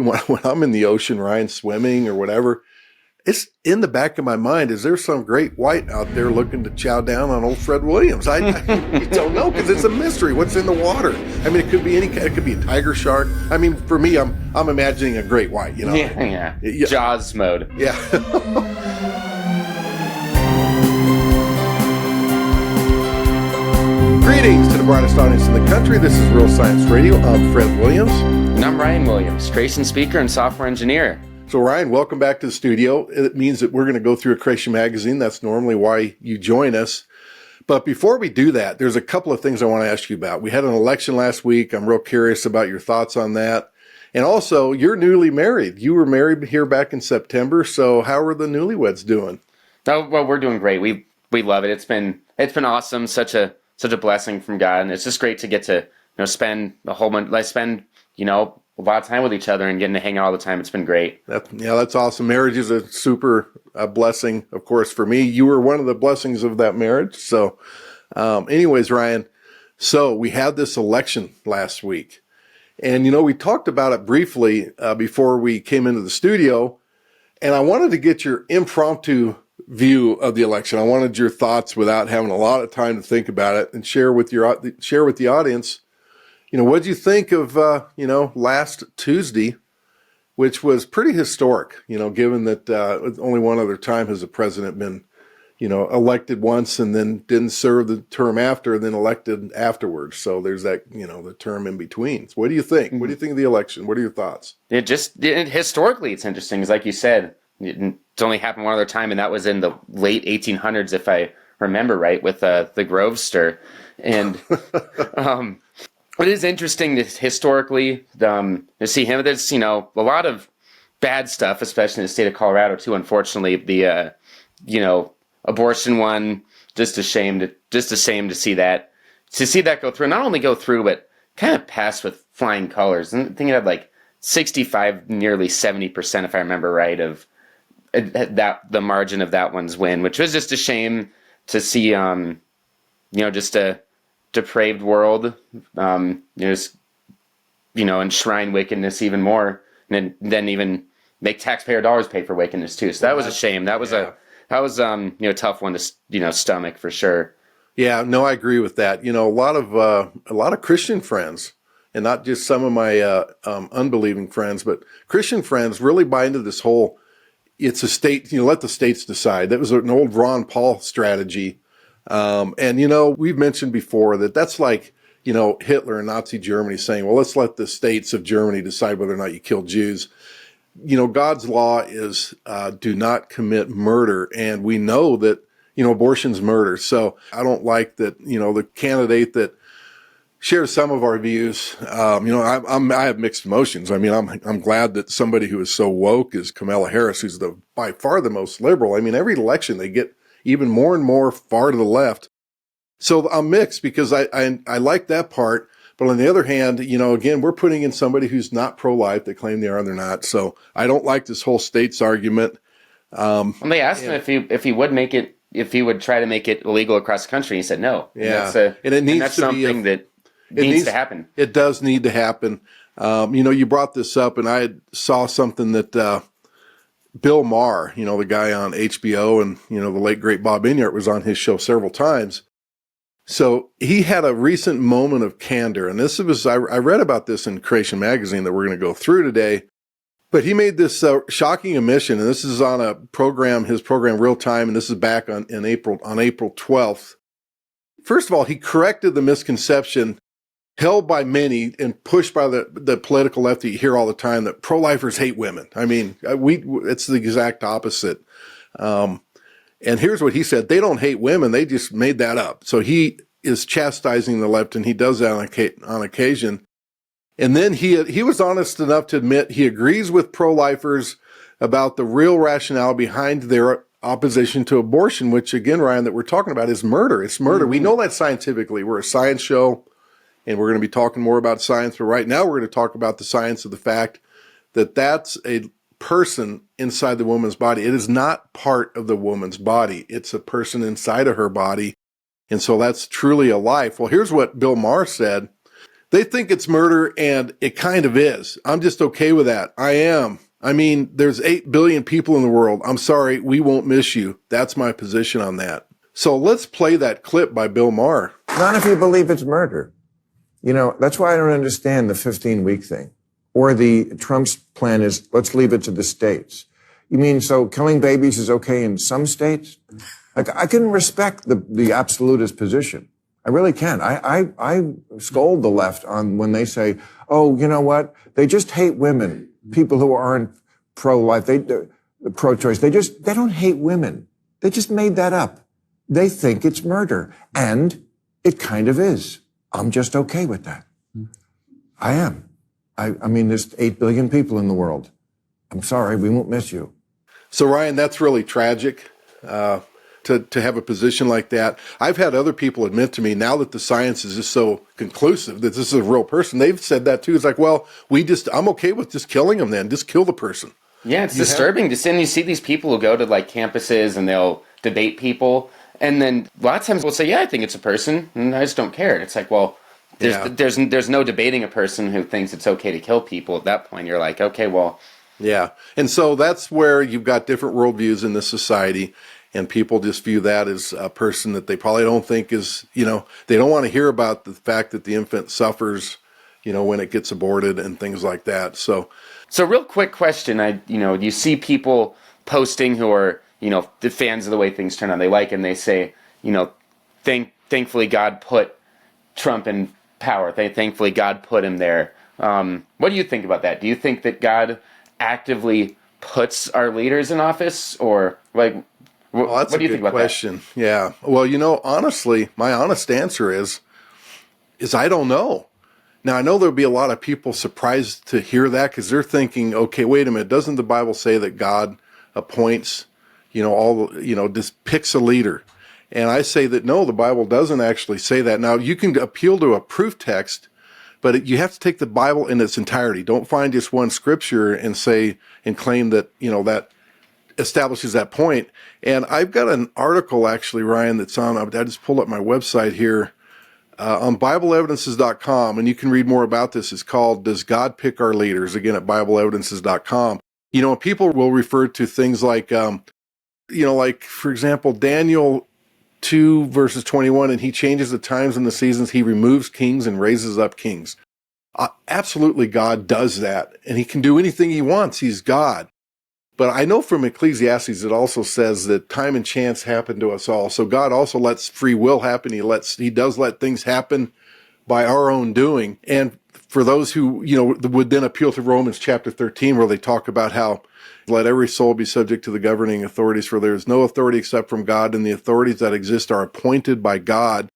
when I'm in the ocean, Ryan, swimming or whatever, it's in the back of my mind, is there some great white out there looking to chow down on old Fred Williams? I you don't know, because it's a mystery. What's in the water? I mean, it could be it could be a tiger shark. I mean, for me, I'm imagining a great white, you know. Yeah. Jaws mode. Yeah. Greetings to the brightest audience in the country. This is Real Science Radio. I'm Fred Williams. And I'm Ryan Williams, creation speaker and software engineer. So Ryan, welcome back to the studio. It means that we're going to go through Echolocation magazine. That's normally why you join us. But before we do that, there's a couple of things I want to ask you about. We had an election last week. I'm real curious about your thoughts on that. And also, you're newly married. You were married here back in September. So how are the newlyweds doing? Oh, well, we're doing great. We love it. It's been awesome. Such a blessing from God, and it's just great to get to spend a lot of time with each other and getting to hang out all the time. It's been great. That's awesome. Marriage is a super blessing, of course, for me. You were one of the blessings of that marriage. So anyways, Ryan, so we had this election last week. And, we talked about it briefly before we came into the studio. And I wanted to get your impromptu view of the election. I wanted your thoughts without having a lot of time to think about it, and share with the audience. What did you think of, last Tuesday, which was pretty historic, given that only one other time has a president been, elected once and then didn't serve the term after and then elected afterwards. So there's that, the term in between. So what do you think? What do you think of the election? What are your thoughts? Historically, it's interesting. It's like you said, it's only happened one other time, and that was in the late 1800s, if I remember right, with the Grove Stir. And it is interesting to historically to see him. There's a lot of bad stuff, especially in the state of Colorado too. Unfortunately, the abortion one, just a shame to see that go through. Not only go through, but kind of pass with flying colors. And I think it had like 65, nearly 70%, if I remember right, of that the margin of that one's win, which was just a shame to see. Just a depraved world, enshrine wickedness even more, and then even make taxpayer dollars pay for wickedness too. So that was a shame. That was a tough one to stomach for sure. Yeah, no, I agree with that. A lot of Christian friends, and not just some of my unbelieving friends, but Christian friends really buy into this whole, it's a state, let the states decide. That was an old Ron Paul strategy. And we've mentioned before that that's like, Hitler and Nazi Germany saying, well, let's let the states of Germany decide whether or not you kill Jews. God's law is, do not commit murder. And we know that, abortion's murder. So I don't like that, the candidate that shares some of our views, I have mixed emotions. I mean, I'm glad that somebody who is so woke is Kamala Harris, who's by far the most liberal. I mean, every election they get even more and more far to the left. So I'm mixed because I like that part. But on the other hand, again, we're putting in somebody who's not pro-life. They claim they are, they're not. So I don't like this whole states argument. When they asked him if he would try to make it illegal across the country, he said no. Yeah. That's something that needs to happen. It does need to happen. You brought this up, and I saw something that, Bill Maher, the guy on HBO, and, the late great Bob Inyart was on his show several times. So he had a recent moment of candor, and I read about this in Creation magazine that we're going to go through today, but he made this shocking admission, and this is on his program Real Time, and this is back on April 12th. First of all, he corrected the misconception held by many and pushed by the political left that you hear all the time, that pro-lifers hate women. I mean, it's the exact opposite. And here's what he said. They don't hate women. They just made that up. So he is chastising the left, and he does that on occasion. And then he was honest enough to admit he agrees with pro-lifers about the real rationale behind their opposition to abortion, which again, Ryan, that we're talking about is murder. It's murder. Mm-hmm. We know that scientifically. We're a science show. And we're going to be talking more about science, but right now we're going to talk about the science of the fact that that's a person inside the woman's body. It is not part of the woman's body. It's a person inside of her body. And so that's truly a life. Well, here's what Bill Maher said. They think it's murder, and it kind of is. I'm just okay with that. I am. I mean, there's 8 billion people in the world. I'm sorry, we won't miss you. That's my position on that. So let's play that clip by Bill Maher. Not if you believe it's murder. You know, that's why I don't understand the 15-week thing. Or the Trump's plan is, let's leave it to the states. You mean, so killing babies is okay in some states? Like, I can respect the absolutist position. I really can. I scold the left on when they say, oh, you know what? They just hate women. People who aren't pro-life, pro-choice. They don't hate women. They just made that up. They think it's murder. And it kind of is. I'm just okay with that. I am. I mean, there's 8 billion people in the world. I'm sorry, we won't miss you. So, Ryan, that's really tragic to have a position like that. I've had other people admit to me, now that the science is just so conclusive that this is a real person, they've said that too. It's like, well, I'm okay with just killing them then. Just kill the person. Yeah, it's disturbing. Just and you see these people who go to like campuses and they'll debate people. And then a lot of times we'll say, yeah, I think it's a person, and I just don't care. And it's like, well, there's no debating a person who thinks it's okay to kill people. At that point, you're like, okay, well. Yeah. And so that's where you've got different worldviews in this society, and people just view that as a person that they probably don't think is, they don't want to hear about the fact that the infant suffers, when it gets aborted and things like that. So real quick question. You see people posting who are, the fans of the way things turn out. They like, and they say, thankfully God put Trump in power. Thankfully God put him there. What do you think about that? Do you think that God actively puts our leaders in office, or like, what do you think about question? That? Yeah. Well, honestly, my honest answer is I don't know. Now, I know there'll be a lot of people surprised to hear that, because they're thinking, okay, wait a minute, doesn't the Bible say that God appoints, just picks a leader? And I say that no, the Bible doesn't actually say that. Now, you can appeal to a proof text, but you have to take the Bible in its entirety. Don't find just one scripture and say and claim that, that establishes that point. And I've got an article, actually, Ryan, that's on, I just pulled up my website here, on BibleEvidences.com, and you can read more about this. It's called, Does God Pick Our Leaders? Again, at BibleEvidences.com. People will refer to things like, like, for example, Daniel 2 verses 21, and he changes the times and the seasons. He removes kings and raises up kings. Absolutely, God does that, and he can do anything he wants. He's God. But I know from Ecclesiastes, it also says that time and chance happen to us all. So God also lets free will happen. He does let things happen by our own doing. And for those who, would then appeal to Romans chapter 13, where they talk about how let every soul be subject to the governing authorities, for there is no authority except from God, and the authorities that exist are appointed by God.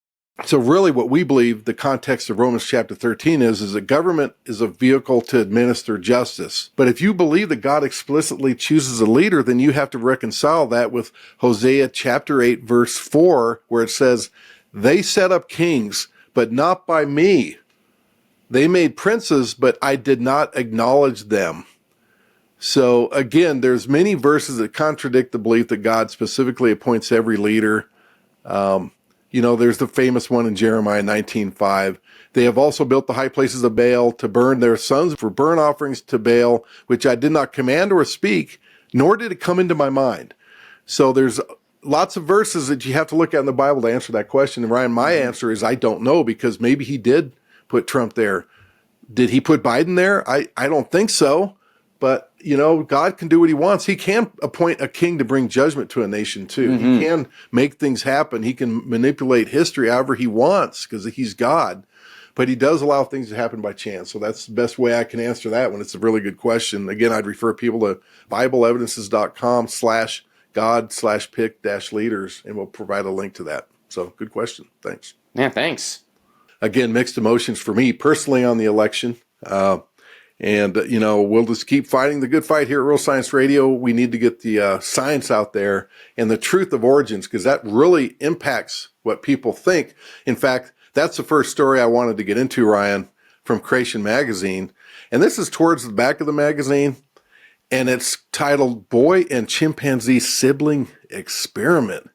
So really what we believe the context of Romans chapter 13 is that government is a vehicle to administer justice. But if you believe that God explicitly chooses a leader, then you have to reconcile that with Hosea chapter 8 verse 4, where it says, they set up kings, but not by me. They made princes, but I did not acknowledge them. So again, there's many verses that contradict the belief that God specifically appoints every leader. There's the famous one in Jeremiah 19:5. They have also built the high places of Baal to burn their sons for burnt offerings to Baal, which I did not command or speak, nor did it come into my mind. So there's lots of verses that you have to look at in the Bible to answer that question. And Ryan, my answer is I don't know, because maybe he did put Trump there. Did he put Biden there? I don't think so. But, God can do what he wants. He can appoint a king to bring judgment to a nation, too. Mm-hmm. He can make things happen. He can manipulate history however he wants, because he's God. But he does allow things to happen by chance. So that's the best way I can answer that one. It's a really good question. Again, I'd refer people to BibleEvidences.com/God/pick-leaders, and we'll provide a link to that. So good question. Thanks. Yeah, thanks. Again, mixed emotions for me personally on the election. And, we'll just keep fighting the good fight here at Real Science Radio. We need to get the science out there and the truth of origins, because that really impacts what people think. In fact, that's the first story I wanted to get into, Ryan, from Creation Magazine. And this is towards the back of the magazine, and it's titled Boy and Chimpanzee Sibling Experiment.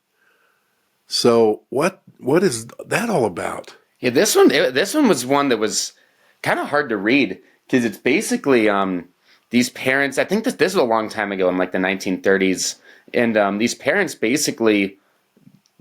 So what is that all about? Yeah, this one was one that was kind of hard to read because it's basically these parents. I think this was a long time ago in like the 1930s, and these parents basically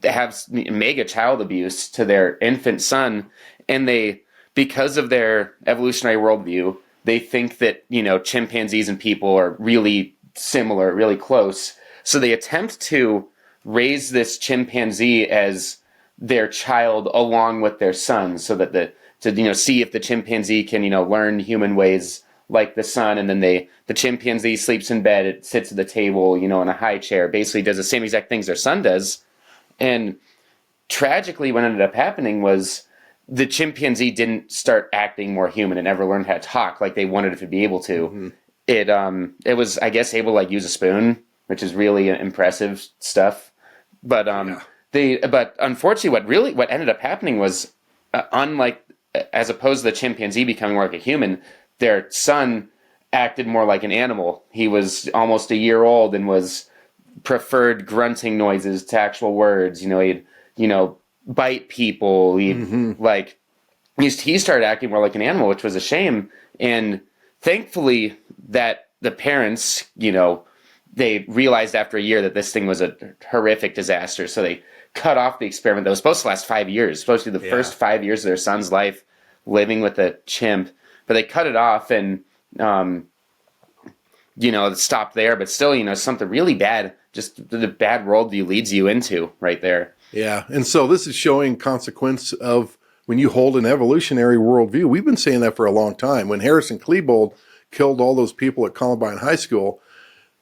have mega child abuse to their infant son, and they, because of their evolutionary worldview, they think that, you know, chimpanzees and people are really similar, really close. So they attempt to raise this chimpanzee as their child along with their son, so that to, you know, see if the chimpanzee can, you know, learn human ways like the son. And then the chimpanzee sleeps in bed, it sits at the table, you know, in a high chair, basically does the same exact things their son does. And tragically, what ended up happening was the chimpanzee didn't start acting more human and never learned how to talk like they wanted it to be able to. Mm-hmm. It was, I guess, able to like use a spoon, which is really impressive stuff. But but unfortunately, what ended up happening was, unlike, as opposed to the chimpanzee becoming more like a human, their son acted more like an animal. He was almost a year old and preferred grunting noises to actual words. You know, he'd, you know, bite people. He started acting more like an animal, which was a shame. And thankfully that the parents, you know, they realized after a year that this thing was a horrific disaster. So they cut off the experiment that was supposed to last 5 years, supposed to be the first 5 years of their son's life living with a chimp. But they cut it off and, you know, it stopped there. But still, you know, something really bad, just the bad worldview leads you into right there. Yeah. And so this is showing consequence of when you hold an evolutionary worldview. We've been saying that for a long time. When Harrison Klebold killed all those people at Columbine High School,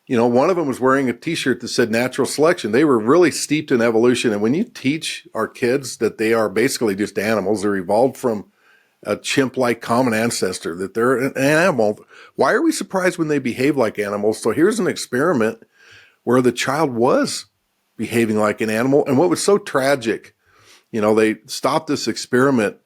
you know, one of them was wearing a T-shirt that said natural selection. They were really steeped in evolution. And when you teach our kids that they are basically just animals, they're evolved from a chimp-like common ancestor, that they're an animal, why are we surprised when they behave like animals? So here's an experiment where the child was behaving like an animal. And what was so tragic, you know, they stopped this experiment.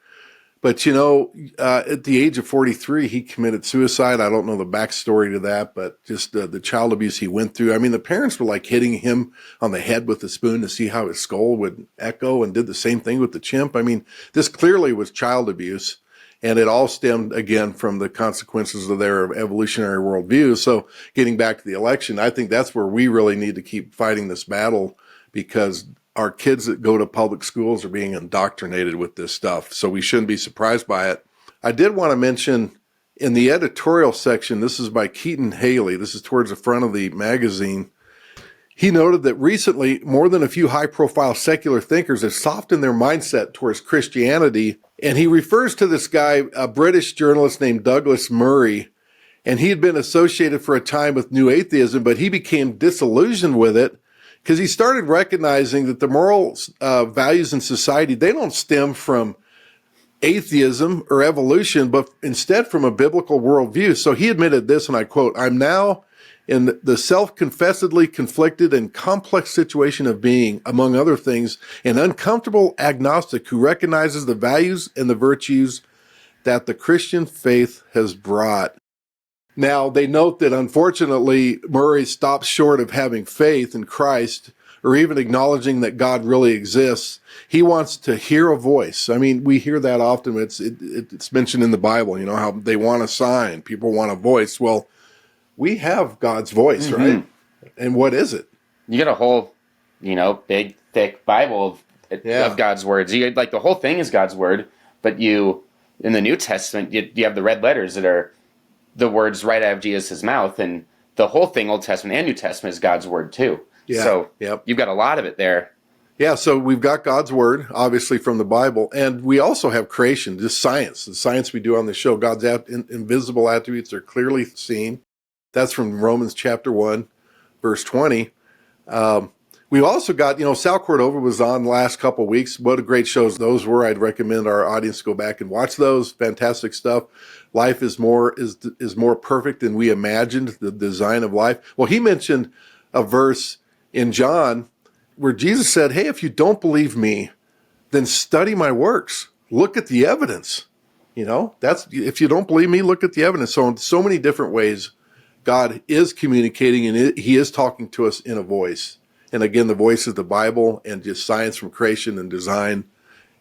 But, you know, at the age of 43, he committed suicide. I don't know the backstory to that, but just the child abuse he went through. I mean, the parents were like hitting him on the head with a spoon to see how his skull would echo, and did the same thing with the chimp. I mean, this clearly was child abuse, and it all stemmed, again, from the consequences of their evolutionary worldview. So getting back to the election, I think that's where we really need to keep fighting this battle, because our kids that go to public schools are being indoctrinated with this stuff. So we shouldn't be surprised by it. I did want to mention in the editorial section, this is by Keaton Haley. This is towards the front of the magazine. He noted that recently, more than a few high-profile secular thinkers have softened their mindset towards Christianity. And he refers to this guy, a British journalist named Douglas Murray. And he had been associated for a time with New Atheism, but he became disillusioned with it, because he started recognizing that the moral values in society, they don't stem from atheism or evolution, but instead from a biblical worldview. So he admitted this, and I quote, "I'm now in the self-confessedly conflicted and complex situation of being, among other things, an uncomfortable agnostic who recognizes the values and the virtues that the Christian faith has brought." Now, they note that unfortunately, Murray stops short of having faith in Christ or even acknowledging that God really exists. He wants to hear a voice. I mean, we hear that often. It's mentioned in the Bible, you know, how they want a sign. People want a voice. Well, we have God's voice, right? And what is it? You get a whole, you know, big, thick Bible of God's words. Like, the whole thing is God's word, but in the New Testament, you have the red letters that are the words right out of Jesus' mouth, and the whole thing, Old Testament and New Testament, is God's word too. Yeah. So you've got a lot of it there. Yeah, so we've got God's word, obviously, from the Bible, and we also have creation, just science. The science we do on the show, God's invisible attributes are clearly seen. That's from Romans chapter 1, verse 20. We've also got, you know, Sal Cordova was on the last couple of weeks. What a great shows those were. I'd recommend our audience go back and watch those. Fantastic stuff. Life is more perfect than we imagined, the design of life. Well, he mentioned a verse in John where Jesus said, "Hey, if you don't believe me, then study my works. Look at the evidence." You know, if you don't believe me, look at the evidence. So in so many different ways, God is communicating, and he is talking to us in a voice. And again, the voice is the Bible and just science from creation and design.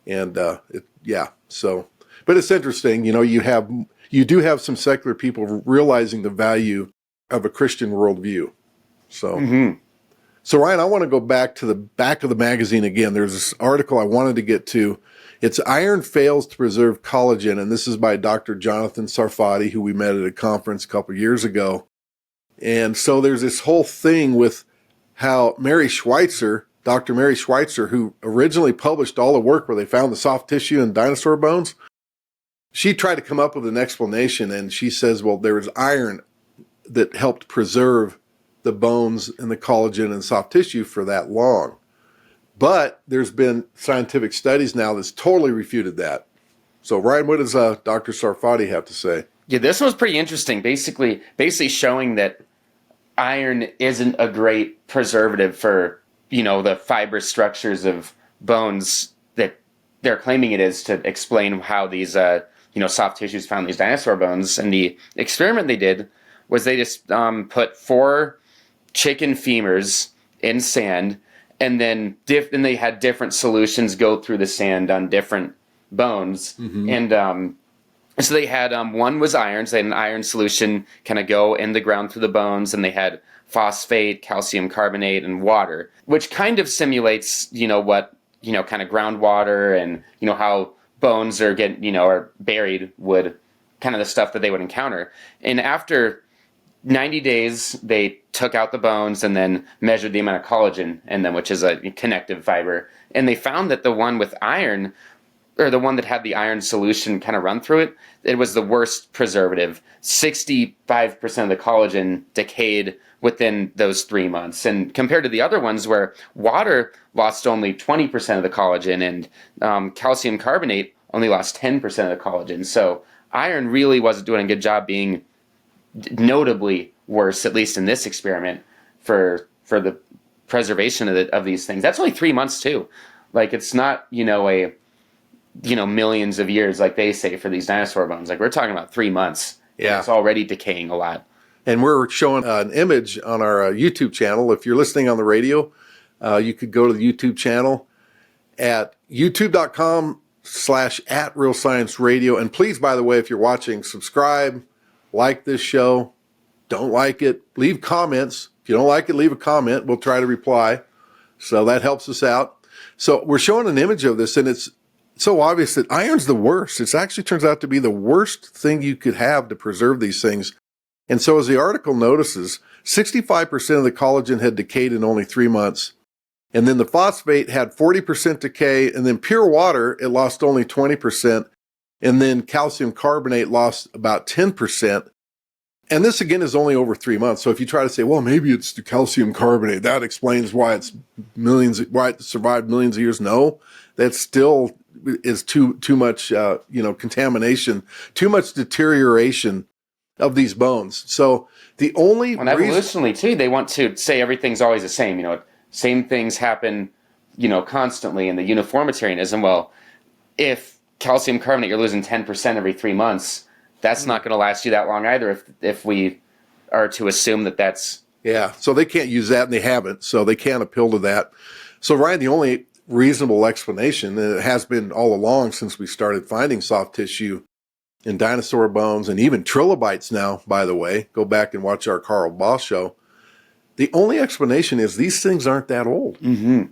And But it's interesting, you do have some secular people realizing the value of a Christian worldview. So, so Ryan, I want to go back to the back of the magazine again. There's this article I wanted to get to. It's Iron Fails to Preserve Collagen, and this is by Dr. Jonathan Sarfati, who we met at a conference a couple of years ago. And so there's this whole thing with how Dr. Mary Schweitzer, who originally published all the work where they found the soft tissue in dinosaur bones, she tried to come up with an explanation, and she says, well, there was iron that helped preserve the bones and the collagen and soft tissue for that long. But there's been scientific studies now that's totally refuted that. So Ryan, what does Dr. Sarfati have to say? Yeah, this was pretty interesting. Basically showing that iron isn't a great preservative for, the fibrous structures of bones that they're claiming it is, to explain how these, soft tissues found these dinosaur bones. And the experiment they did was they just put 4 chicken femurs in sand, and then they had different solutions go through the sand on different bones. And so they had one was iron, so they had an iron solution kind of go in the ground through the bones, and they had phosphate, calcium carbonate, and water, which kind of simulates, what, kind of groundwater and, how bones are are buried would, kind of the stuff that they would encounter. And after 90 days, they took out the bones and then measured the amount of collagen in them, which is a connective fiber. And they found that the one with iron, or the one that had the iron solution kind of run through it, it was the worst preservative. 65% of the collagen decayed within those 3 months. And compared to the other ones where water lost only 20% of the collagen and calcium carbonate only lost 10% of the collagen. So iron really wasn't doing a good job being notably worse, at least in this experiment, for the preservation of these things. That's only 3 months too. Like, it's not, millions of years like they say for these dinosaur bones. Like, we're talking about 3 months. Yeah. It's already decaying a lot. And we're showing an image on our YouTube channel. If you're listening on the radio, you could go to the YouTube channel at youtube.com/@realscienceradio. And please, by the way, if you're watching, subscribe, like this show. Don't like it, leave comments. If you don't like it, leave a comment. We'll try to reply. So that helps us out. So we're showing an image of this, and it's so obvious that iron's the worst. It actually turns out to be the worst thing you could have to preserve these things. And so as the article notices, 65% of the collagen had decayed in only 3 months. And then the phosphate had 40% decay, and then pure water, it lost only 20%. And then calcium carbonate lost about 10%. And this, again, is only over 3 months. So if you try to say, well, maybe it's the calcium carbonate, that explains why it survived millions of years. No, that still is too much, contamination, too much deterioration of these bones. So the only reason... evolutionally, too, they want to say everything's always the same. Same things happen, constantly in the uniformitarianism. Well, if calcium carbonate, you're losing 10% every 3 months, that's not going to last you that long either if we are to assume that that's... Yeah, so they can't use that, and they haven't, so they can't appeal to that. So, Ryan, the only reasonable explanation, and it has been all along since we started finding soft tissue in dinosaur bones and even trilobites now, by the way, go back and watch our Carl Boss show, the only explanation is these things aren't that old.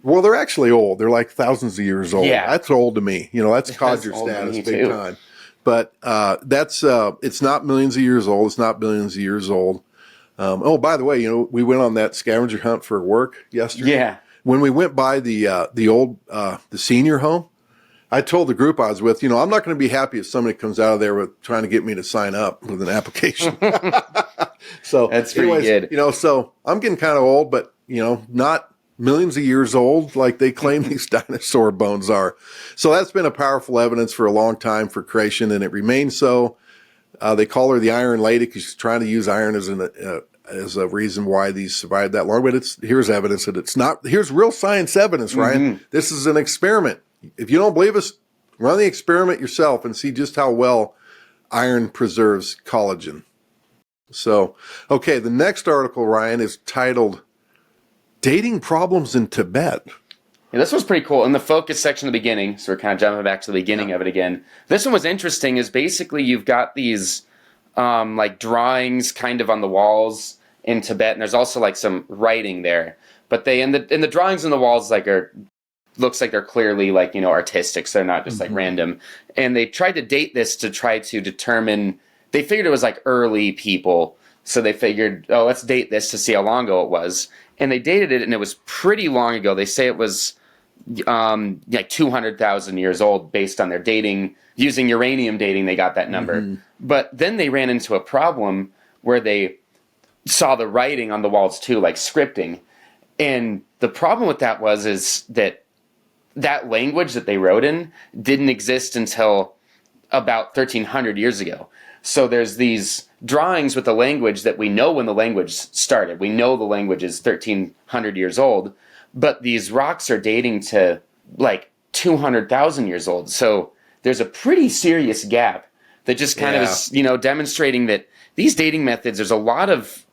Well, they're actually old. They're like thousands of years old. Yeah. That's old to me. That's codger status big time. But it's not millions of years old. It's not billions of years old. By the way, we went on that scavenger hunt for work yesterday. Yeah. When we went by the old senior home, I told the group I was with, I'm not going to be happy if somebody comes out of there with trying to get me to sign up with an application. So that's pretty good. So I'm getting kind of old, but not millions of years old like they claim these dinosaur bones are. So that's been a powerful evidence for a long time for creation, and it remains so. They call her the Iron Lady because she's trying to use iron as a reason why these survived that long. But here's evidence that it's not. Here's real science evidence, Ryan. This is an experiment. If you don't believe us, run the experiment yourself and see just how well iron preserves collagen. So, okay, the next article, Ryan, is titled Dating Problems in Tibet. Yeah, this one's pretty cool. In the focus section at the beginning, so we're kind of jumping back to the beginning of it again. This one was interesting. Is basically you've got these like drawings kind of on the walls in Tibet, and there's also like some writing there. But they in the drawings on the walls like looks like they're clearly like, you know, artistic, so they're not just like random. And they tried to date this to try to determine. They figured it was like early people, so they figured, oh, let's date this to see how long ago it was. And they dated it, and it was pretty long ago. They say it was like 200,000 years old based on their dating. Using uranium dating, they got that number. But then they ran into a problem where they saw the writing on the walls too, like scripting. And the problem with that is that language that they wrote in didn't exist until about 1,300 years ago. So there's these drawings with the language that we know when the language started. We know the language is 1,300 years old, but these rocks are dating to like 200,000 years old. So there's a pretty serious gap that just kind of is, you know, demonstrating that these dating methods, there's a lot of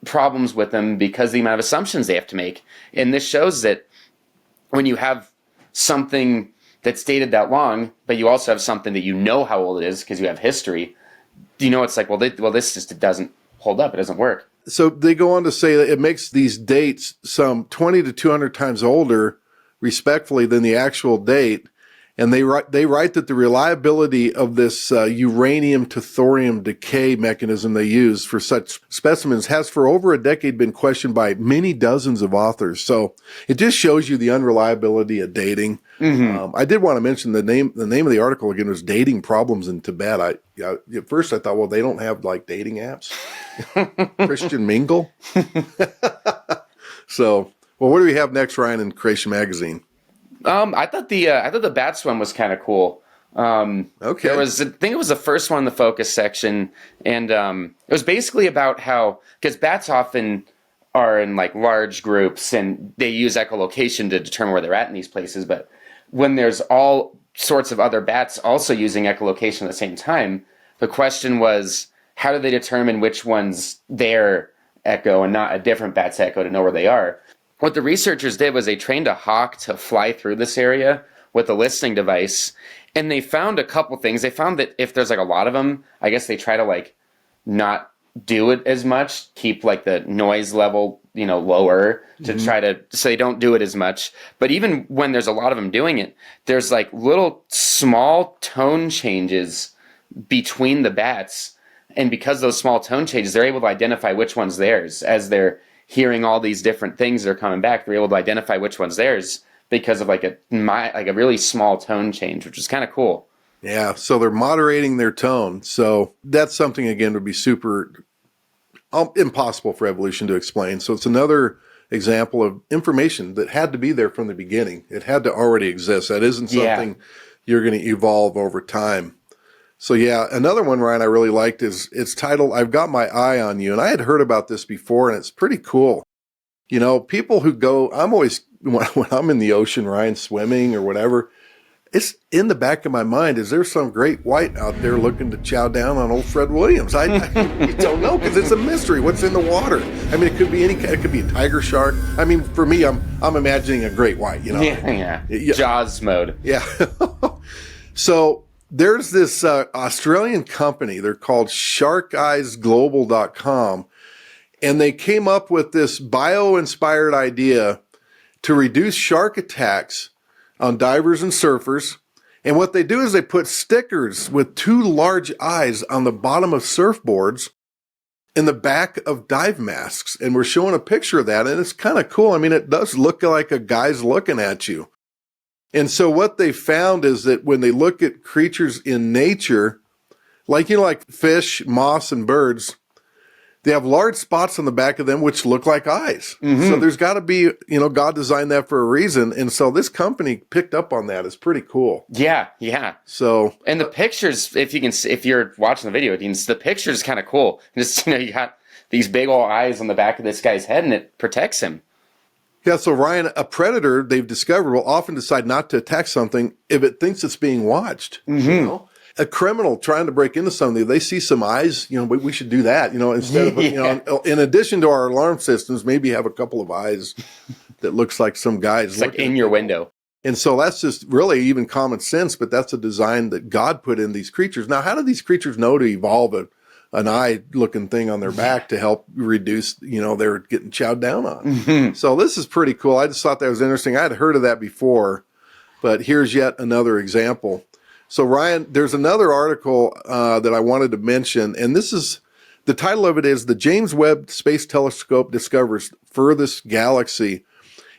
problems with them because of the amount of assumptions they have to make. And this shows that when you have something that's dated that long, but you also have something that you know how old it is because you have history, you know, it's like, well, this just doesn't hold up. It doesn't work. So they go on to say that it makes these dates some 20 to 200 times older, respectfully, than the actual date. And they write that the reliability of this uranium to thorium decay mechanism they use for such specimens has for over a decade been questioned by many dozens of authors. So it just shows you the unreliability of dating. I did want to mention the name of the article again was Dating Problems in Tibet. At first I thought, well, they don't have like dating apps. Christian Mingle. So, well, what do we have next, Ryan, in Creation Magazine? I thought the bats one was kind of cool. Okay. I think it was the first one in the focus section, and it was basically about how, because bats often are in like large groups and they use echolocation to determine where they're at in these places, but when there's all sorts of other bats also using echolocation at the same time, the question was, how do they determine which one's their echo and not a different bat's echo to know where they are? What the researchers did was they trained a hawk to fly through this area with a listening device, and they found a couple things. They found that if there's like a lot of them, I guess they try to like not do it as much, keep like the noise level, you know, lower to try to, so they don't do it as much. But even when there's a lot of them doing it, there's like little small tone changes between the bats. And because those small tone changes, they're able to identify which one's theirs as they're hearing all these different things that are coming back. They're able to identify which one's theirs because of like a really small tone change, which is kind of cool. Yeah, so they're moderating their tone. So that's something, again, would be super impossible for evolution to explain. So it's another example of information that had to be there from the beginning. It had to already exist. That isn't something you're going to evolve over time. So yeah, another one, Ryan, I really liked is it's titled, I've Got My Eye on You. And I had heard about this before, and it's pretty cool. You know, people who go, I'm always, when I'm in the ocean, Ryan, swimming or whatever, it's in the back of my mind, is there some great white out there looking to chow down on old Fred Williams? I you don't know, because it's a mystery. What's in the water? I mean, it could be it could be a tiger shark. I mean, for me, I'm imagining a great white, you know. Yeah. Jaws mode. Yeah. So there's this Australian company. They're called SharkEyesGlobal.com. And they came up with this bio-inspired idea to reduce shark attacks on divers and surfers. And what they do is they put stickers with two large eyes on the bottom of surfboards in the back of dive masks. And we're showing a picture of that, and it's kind of cool. I mean, it does look like a guy's looking at you. And so what they found is that when they look at creatures in nature, like, you know, like fish, moss, and birds, they have large spots on the back of them which look like eyes. So there's got to be, you know, God designed that for a reason. And so this company picked up on that. It's pretty cool. Yeah. So, and the pictures, if you're watching the video, the picture is kind of cool. Just, you know, you got these big old eyes on the back of this guy's head, and it protects him. Yeah, so Ryan, a predator, they've discovered, will often decide not to attack something if it thinks it's being watched. You know? A criminal trying to break into something, they see some eyes, you know, we should do that, you know, instead of, you know, in addition to our alarm systems, maybe have a couple of eyes that looks like some guy's It's like in your window. And so that's just really even common sense, but that's a design that God put in these creatures. Now, how do these creatures know to evolve an eye-looking thing on their back to help reduce, they're getting chowed down on? Mm-hmm. So this is pretty cool. I just thought that was interesting. I had heard of that before, but here's yet another example. So Ryan, there's another article that I wanted to mention, and the title of it is "The James Webb Space Telescope Discovers Furthest Galaxy."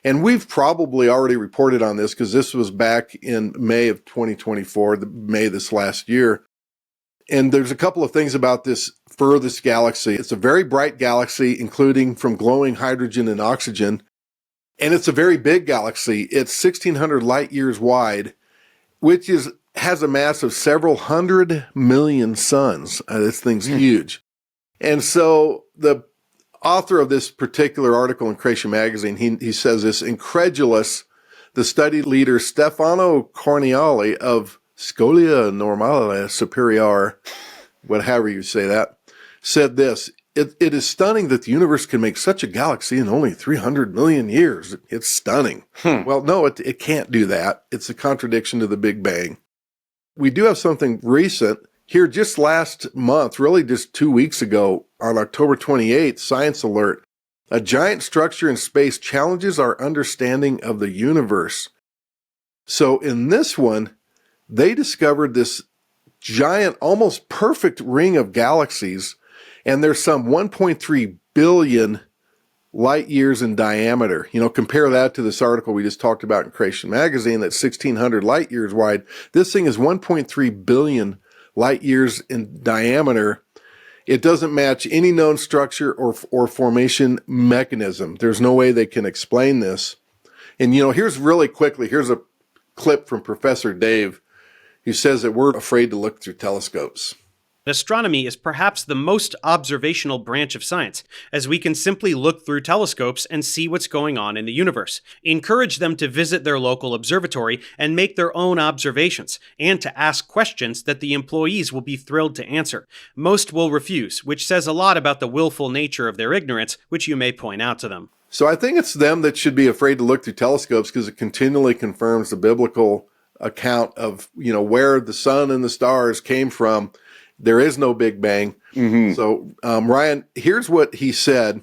And we've probably already reported on this because this was back in May of 2024, May this last year. And there's a couple of things about this furthest galaxy. It's a very bright galaxy, including from glowing hydrogen and oxygen. And it's a very big galaxy. It's 1,600 light years wide, which has a mass of several 100 million suns. This thing's huge. And so the author of this particular article in Creation Magazine, he says this: incredulous, the study leader Stefano Corniali of Scolia Normale Superior, whatever you say that, said this: it is stunning that the universe can make such a galaxy in only 300 million years. It's stunning. Well, no, it can't do that. It's a contradiction to the Big Bang. We do have something recent. Here, just last month, really just 2 weeks ago, on October 28th, Science Alert, a giant structure in space challenges our understanding of the universe. So in this one, they discovered this giant, almost perfect ring of galaxies, and there's some 1.3 billion light years in diameter. Compare that to this article we just talked about in Creation Magazine that's 1,600 light years wide. This thing is 1.3 billion light years in diameter. It doesn't match any known structure or formation mechanism. There's no way they can explain this. And, here's a clip from Professor Dave, who says that we're afraid to look through telescopes. Astronomy is perhaps the most observational branch of science, as we can simply look through telescopes and see what's going on in the universe. Encourage them to visit their local observatory and make their own observations, and to ask questions that the employees will be thrilled to answer. Most will refuse, which says a lot about the willful nature of their ignorance, which you may point out to them. So I think it's them that should be afraid to look through telescopes because it continually confirms the biblical account of, where the sun and the stars came from. There is no Big Bang. Mm-hmm. So, Ryan, here's what he said.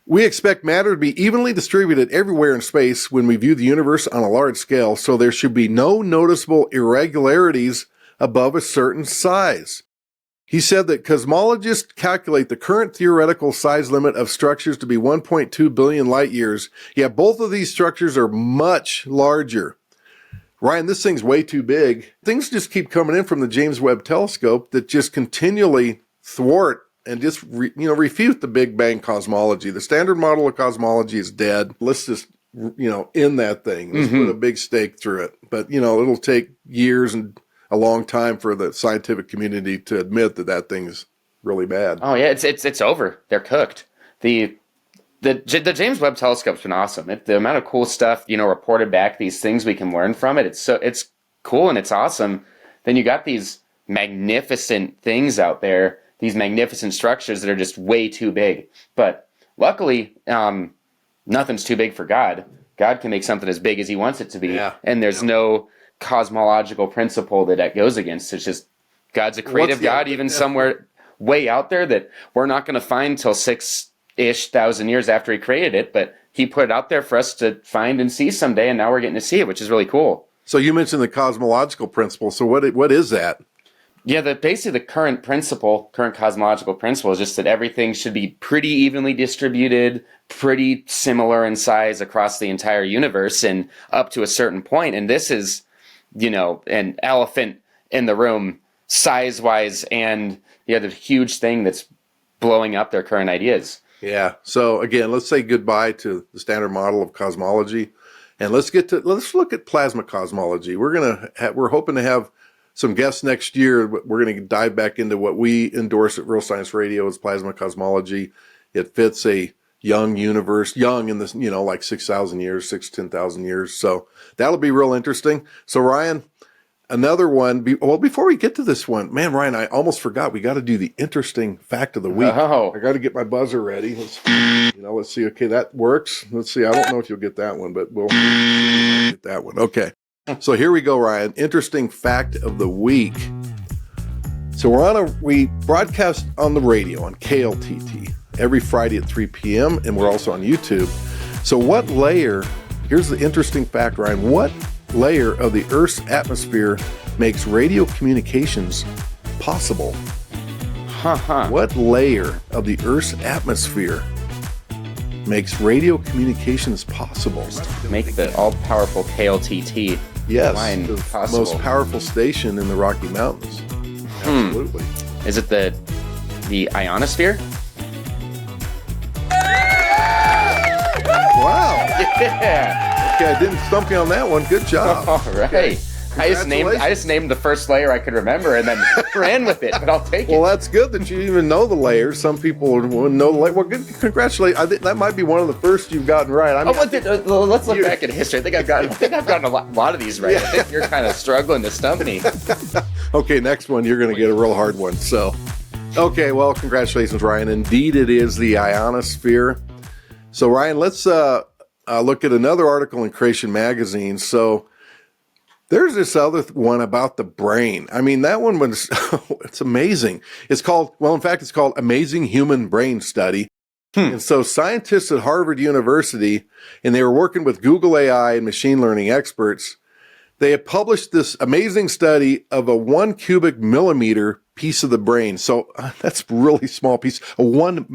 We expect matter to be evenly distributed everywhere in space when we view the universe on a large scale, so there should be no noticeable irregularities above a certain size. He said that cosmologists calculate the current theoretical size limit of structures to be 1.2 billion light years, yet both of these structures are much larger. Ryan, this thing's way too big. Things just keep coming in from the James Webb Telescope that just continually thwart and just refute the Big Bang cosmology. The standard model of cosmology is dead. Let's just end that thing. Let's put a big stake through it. But it'll take years and a long time for the scientific community to admit that thing's really bad. Oh yeah, it's over. They're cooked. The James Webb Telescope's been awesome. The amount of cool stuff, reported back, these things we can learn from it. It's cool and it's awesome. Then you got these magnificent things out there, these magnificent structures that are just way too big. But luckily, nothing's too big for God. God can make something as big as he wants it to be. Yeah. And there's no cosmological principle that goes against. It's just God's a creative God, even somewhere way out there that we're not going to find till 6,000 years after he created it, but he put it out there for us to find and see someday, and now we're getting to see it, which is really cool. So you mentioned the cosmological principle. So what is that? Yeah, basically the current cosmological principle is just that everything should be pretty evenly distributed, pretty similar in size across the entire universe and up to a certain point. And this is, an elephant in the room size-wise and the other huge thing that's blowing up their current ideas. Yeah. So again, let's say goodbye to the standard model of cosmology, and let's look at plasma cosmology. We're hoping to have some guests next year. We're going to dive back into what we endorse at Real Science Radio as plasma cosmology. It fits a young universe, young in this, like 6,000 years, 10,000 years. So that'll be real interesting. So Ryan, another one. Well, before we get to this one, man, Ryan, I almost forgot. We got to do the interesting fact of the week. Oh. I got to get my buzzer ready. Let's see. Okay, that works. Let's see. I don't know if you'll get that one, but we'll get that one. Okay. So here we go, Ryan. Interesting fact of the week. So we broadcast on the radio on KLTT every Friday at 3 p.m. and we're also on YouTube. So here's the interesting fact, Ryan. What layer of the Earth's atmosphere makes radio communications possible? What layer of the Earth's atmosphere makes radio communications possible? Make the all-powerful KLTT line the possible. Most powerful station in the Rocky Mountains. Absolutely. Is it the ionosphere? Wow. Yeah. Okay, I didn't stump you on that one. Good job. All right. Okay. I just named the first layer I could remember and then ran with it, but I'll take it. Well, that's good that you even know the layers. Some people wouldn't know the layer. Well, good. Congratulations. I think that might be one of the first you've gotten right. I mean, let's look back at history. I think I've gotten a lot of these right. I think you're kind of struggling to stump me. Okay, next one, you're going to get a real hard one. So, okay, well, congratulations, Ryan. Indeed, it is the ionosphere. So, Ryan, let's look at another article in Creation Magazine. So, there's this other one about the brain. I mean, that one was, it's amazing. It's called Amazing Human Brain Study. And so scientists at Harvard University, and they were working with Google AI and machine learning experts, they have published this amazing study of a 1 cubic millimeter piece of the brain. So that's a really small piece, a 1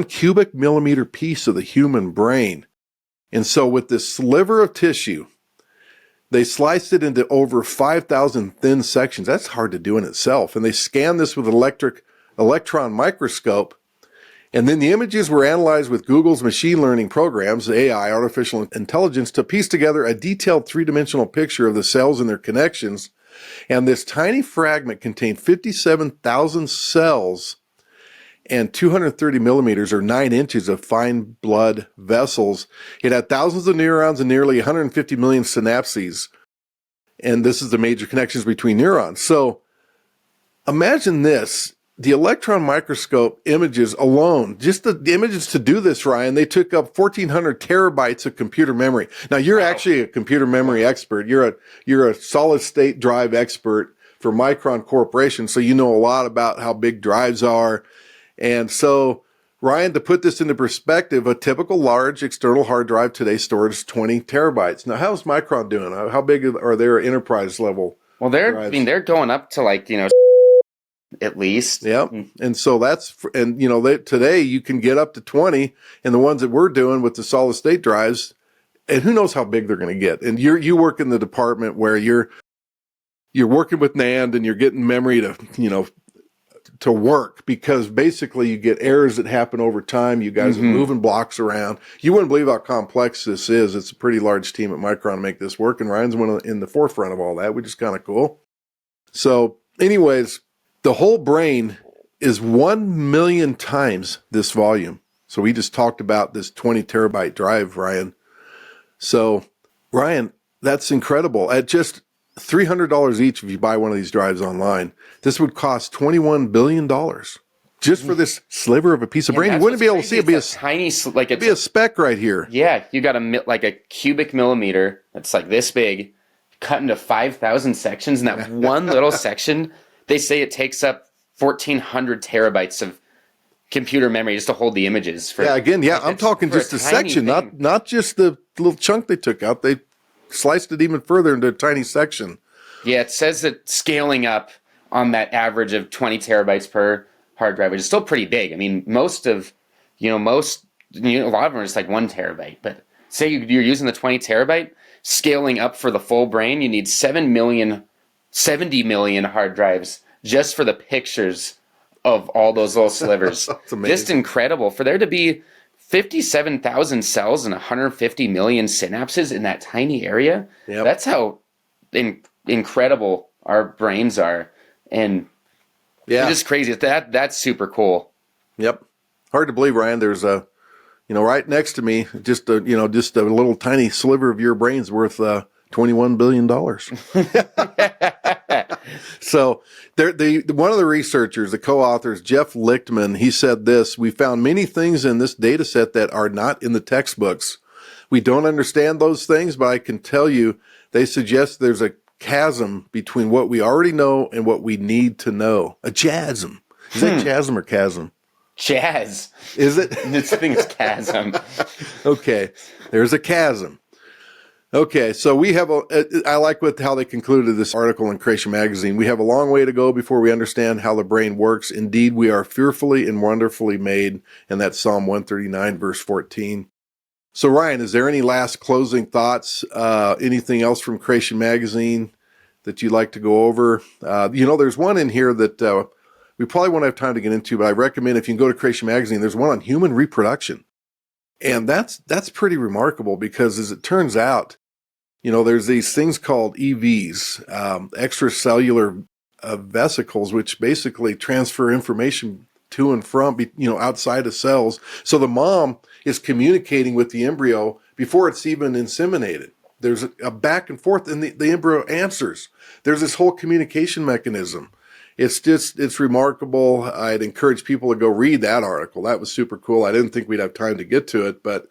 cubic millimeter piece of the human brain. And so with this sliver of tissue, they sliced it into over 5,000 thin sections. That's hard to do in itself. And they scanned this with an electron microscope. And then the images were analyzed with Google's machine learning programs, AI, artificial intelligence, to piece together a detailed three-dimensional picture of the cells and their connections. And this tiny fragment contained 57,000 cells and 230 millimeters or 9 inches of fine blood vessels. It had thousands of neurons and nearly 150 million synapses. And this is the major connections between neurons. So imagine this, the electron microscope images alone, just the images to do this, Ryan, they took up 1,400 terabytes of computer memory. Now you're actually a computer memory expert. You're a solid state drive expert for Micron Corporation. So you know a lot about how big drives are. And so, Ryan, to put this into perspective, a typical large external hard drive today stores 20 terabytes. Now, how's Micron doing? How big are their enterprise level? Well, they're going up to at least. Yep. And so today you can get up to 20, and the ones that we're doing with the solid state drives, and who knows how big they're going to get. And you work in the department where you're working with NAND and you're getting memory to work, because basically you get errors that happen over time. You guys are moving blocks around. You wouldn't believe how complex this is. It's a pretty large team at Micron to make this work, and Ryan's in the forefront of all that, which is kind of cool. So anyways, the whole brain is 1 million times this volume. So we just talked about this 20 terabyte drive, Ryan. So Ryan, that's incredible. At just $300 each if you buy one of these drives online. This would cost $21 billion just for this sliver of a piece of brain. You wouldn't be able to see it. It'd be a tiny, it'd be a speck right here. Yeah, you got a cubic millimeter that's like this big, cut into 5,000 sections, and that one little section, they say it takes up 1,400 terabytes of computer memory just to hold the images. I'm talking just a section, not just the little chunk they took out. They sliced it even further into a tiny section. Yeah, it says that scaling up on that average of 20 terabytes per hard drive, which is still pretty big. I mean, a lot of them are just like 1 terabyte. But say you're using the 20 terabyte, scaling up for the full brain, you need 70 million hard drives just for the pictures of all those little slivers. That's amazing. Just incredible. For there to be 57,000 cells and 150 million synapses in that tiny area. Yep. That's how incredible our brains are. And it's just crazy. That's super cool. Yep. Hard to believe, Ryan. There's right next to me, just a little tiny sliver of your brain's worth $21 billion. So one of the researchers, the co-authors, Jeff Lichtman, he said this: we found many things in this data set that are not in the textbooks. We don't understand those things, but I can tell you they suggest there's a chasm between what we already know and what we need to know. A chasm. Is that chasm or chasm? Jazz. Is it? I think it's chasm. Okay. There's a chasm. Okay, so we have I like how they concluded this article in Creation Magazine. We have a long way to go before we understand how the brain works. Indeed, we are fearfully and wonderfully made. And that's Psalm 139, verse 14. So Ryan, is there any last closing thoughts? Anything else from Creation Magazine that you'd like to go over? There's one in here that we probably won't have time to get into, but I recommend if you can go to Creation Magazine, there's one on human reproduction. And that's pretty remarkable because as it turns out, there's these things called EVs, extracellular vesicles, which basically transfer information to and from, outside of cells. So the mom is communicating with the embryo before it's even inseminated. There's a back and forth, and the embryo answers. There's this whole communication mechanism. It's remarkable. I'd encourage people to go read that article. That was super cool. I didn't think we'd have time to get to it, but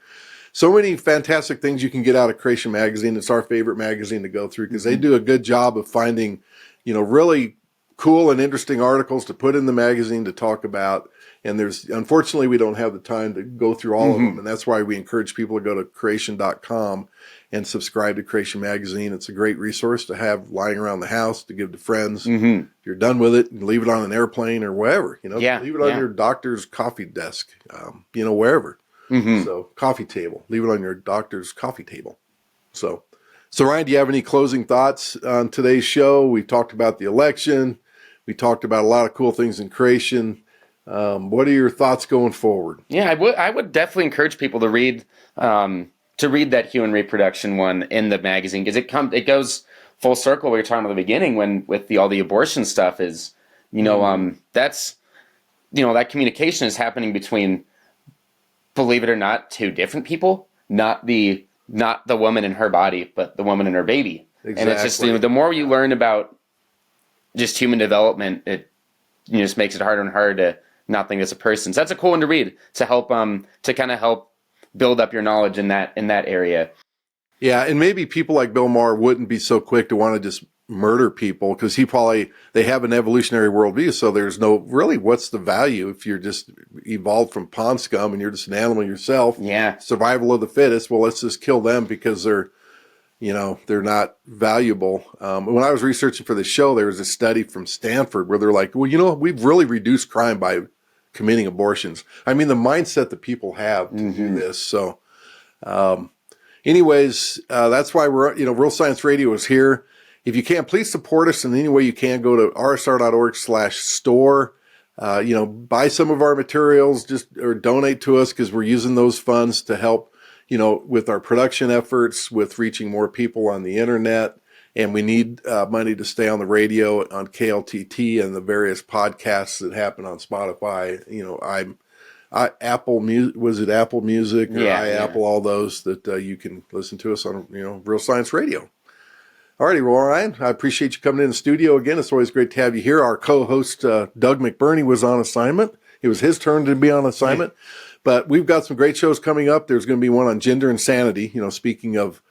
so many fantastic things you can get out of Creation Magazine. It's our favorite magazine to go through because they do a good job of finding, really cool and interesting articles to put in the magazine to talk about. And unfortunately, we don't have the time to go through all of them. And that's why we encourage people to go to creation.com and subscribe to Creation Magazine. It's a great resource to have lying around the house to give to friends. If you're done with it, leave it on an airplane or wherever, leave it on your doctor's coffee desk, wherever. So coffee table, leave it on your doctor's coffee table. So Ryan, do you have any closing thoughts on today's show? We talked about the election. We talked about a lot of cool things in creation. What are your thoughts going forward? Yeah, I would definitely encourage people to read that human reproduction one in the magazine because it goes full circle. We were talking about the beginning when with all the abortion stuff is, that's that communication is happening between, believe it or not, two different people, not the woman in her body, but the woman in her baby. Exactly. And it's just the more you learn about just human development, it just makes it harder and harder to not think it's a person. So that's a cool one to read to help to kind of help build up your knowledge in that area. Yeah, and maybe people like Bill Maher wouldn't be so quick to want to just murder people because they have an evolutionary worldview. So there's no really what's the value if you're just evolved from pond scum and you're just an animal yourself. Yeah, survival of the fittest. Well, let's just kill them because they're not valuable. When I was researching for the show, there was a study from Stanford where they're like, well, we've really reduced crime by committing abortions. I mean, the mindset that people have to do this. So, anyways, that's why we're, Real Science Radio is here. If you can, please support us in any way you can. Go to rsr.org/store. Buy some of our materials, or donate to us because we're using those funds to help, with our production efforts, with reaching more people on the internet. And we need money to stay on the radio, on KLTT, and the various podcasts that happen on Spotify. Apple Music, was it Apple Music or Apple? All those that you can listen to us on, Real Science Radio. Alrighty, well, Ryan, I appreciate you coming in the studio again. It's always great to have you here. Our co-host, Doug McBurney, was on assignment. It was his turn to be on assignment. But we've got some great shows coming up. There's going to be one on gender insanity, speaking of,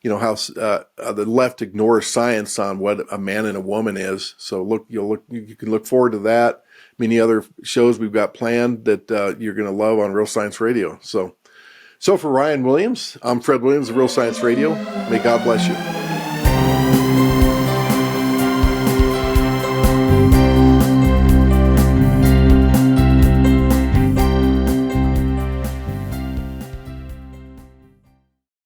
how the left ignores science on what a man and a woman is. So you can look forward to that. Many other shows we've got planned that you're going to love on Real Science Radio. So for Ryan Williams, I'm Fred Williams of Real Science Radio. May God bless you.